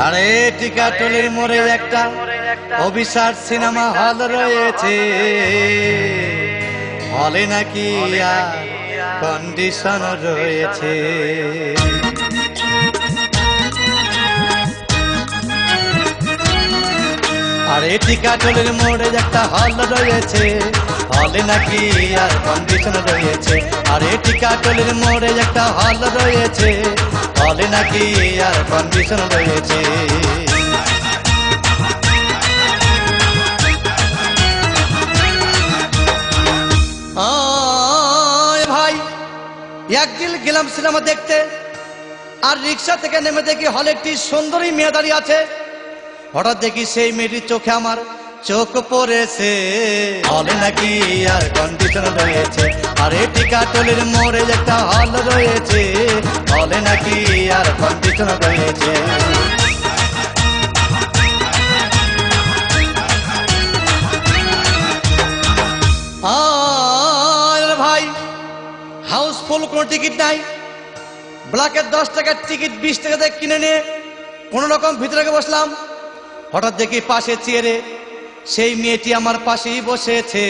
আরে টিকাটলির মোড়ে একটা অভিশাপ সিনেমা হল রয়েছে, হলে নাকি কন্ডিশন রয়েছে। আরে টিকাটলির মোড়ে একটা হল রয়েছে, হলে নাকি আর কন্ডিশন রয়েছে। আরে টিকাটলির মোড়ে একটা হল রয়েছে, হলে নাকি আর কন্ডিশন রয়েছে। ভাই একদিন গেলাম সিনেমা দেখতে, আর রিক্সা থেকে নেমে দেখি হলে একটি সুন্দরী মেয়ে দাঁড়িয়ে আছে। হঠাৎ দেখি সেই মেয়েটির চোখে আমার চোখ পড়েছে, হলে নাকি আর কন্ডিশন রয়েছে। আরে টিকাটলির মোড়ে একটা হল রয়েছে, হলে নাকি আর কন্ডিশন রয়েছে। ভাই হাউসফুল কোনো টিকিট নাই, ব্ল্যাকের 10 টাকার টিকিট 20 টাকা দিয়ে কিনে নিয়ে কোন রকম ভিতরে বসলাম। হঠাৎ দেখি পাশে চেয়ারে সেই মেয়েটি আমার পাশেই বসেছে,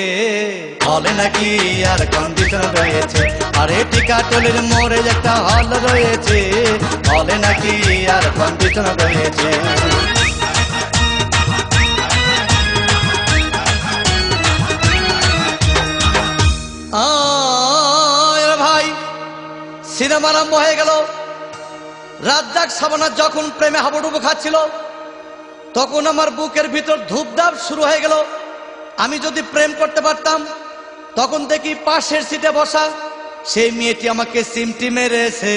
হলে নাকি আর কন্ডিশন রয়েছে। আরে টিকাটলির মোড়ে একটা হল রয়েছে, হলে নাকি আর কন্ডিশন রয়েছে। ভাই সিনেমা আরম্ভ হয়ে গেল। রাজ্জাক শাবানা যখন প্রেমে হাবুডুবু খাচ্ছিল, তখন আমার বুকের ভিতর ধূপধাপ শুরু হয়ে গেল। আমি যদি প্রেম করতে পারতাম, তখন দেখি পাশের সিটে বসা সেই মেয়েটি আমাকে সিমটি মেরেছে,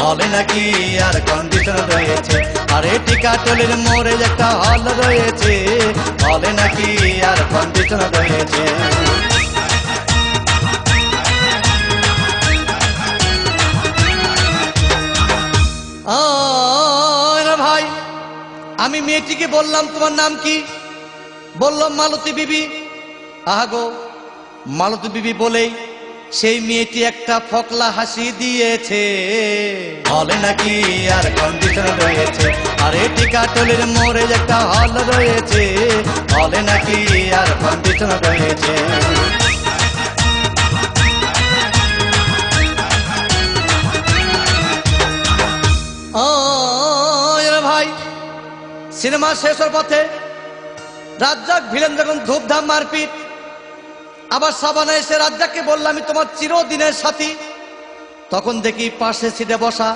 হলে নাকি আর কন্ডিশন রয়েছে। আরে টিকাটলির মোড়ে একটা হল রয়েছে, হলে নাকি আর কন্ডিশন রয়েছে। ভাই আমি মেয়েটিকে বললাম, তোমার নাম কি? বলল মালতী বিবি। আহাগো, মালতী বিবি বলেই সেই মেয়েটি একটা ফকলা হাসি দিয়েছে, হলে নাকি আর কন্ডিশন রয়েছে। আরে টিকাটলির মোড়ে একটা হল রয়েছে, হলে নাকি আর কন্ডিশন রয়েছে। ভাই সিনেমা শেষ হওয়ার পথে রাজ্জাক ভিলেন যখন ধূপধাম মারপিট, আবার শাবানা এসে রাজ্জাককে বলল, আমি তোমার চিরদিনের সাথী। তখন দেখি পাশে সিটে বসা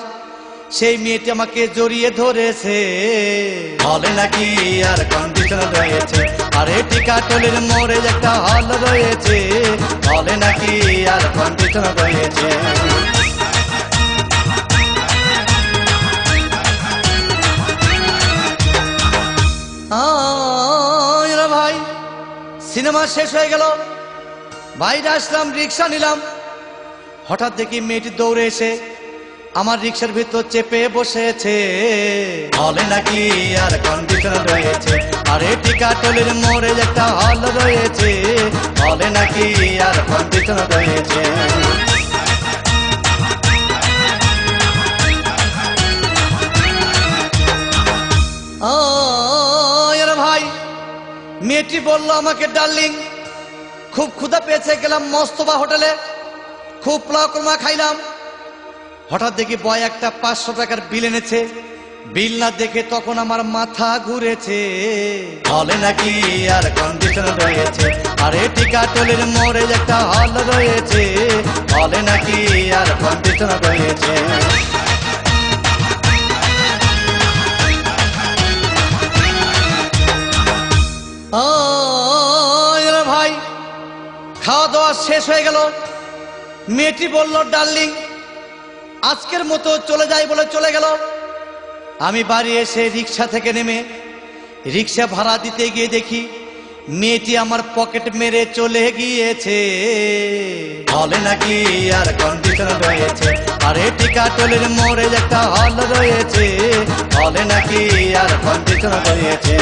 সেই মেয়েটি আমাকে জড়িয়ে ধরেছে, হলে নাকি আর কন্ডিশন রয়েছে। আরে টিকাটলির মোড়ে একটা হল রয়েছে, হলে নাকি আর কন্ডিশন রয়েছে। ভাই সিনেমা শেষ হয়ে গেল, বাইরে আসলাম, রিক্সা নিলাম। হঠাৎ দেখি মেয়েটি দৌড়ে এসে আমার রিক্সার ভিতর চেপে বসেছে, হলে নাকি আর কন্ডিশন রয়েছে। আরে টিকাটলির মোড়ে একটা হল রয়েছে, হলে নাকি আর কন্ডিশন রয়েছে। ভাই মেয়েটি বলল আমাকে, ডার্লিং খুব ক্ষুধা পেয়েছে, গেলাম মস্তবা হোটেলে, খুব পোলাও কোরমা খাইলাম। হঠাৎ দেখি বয় একটা 500 টাকার বিল এনেছে। বিল না দেখে তখন আমার মাথা ঘুরেছে, হলে নাকি আর কন্ডিশন রয়েছে। আরে টিকাটলির মোড়ে একটা হল রয়েছে, হলে নাকি আর কন্ডিশন রয়েছে। ভাই খাওয়া দাওয়া শেষ হয়ে গেল। মেয়েটি বলল, ডার্লিং আজকের মতো চলে যাই বলে চলে গেল। আমি বাড়ি এসে রিক্সা থেকে নেমে রিক্সা ভাড়া দিতে গিয়ে দেখি মেয়েটি আমার পকেট মেরে চলে গিয়েছে, হলে নাকি আর কন্ডিশন রয়েছে। আরে টিকাটলির মোড়ে একটা হল রয়েছে, হলে নাকি আর কন্ডিশন রয়েছে।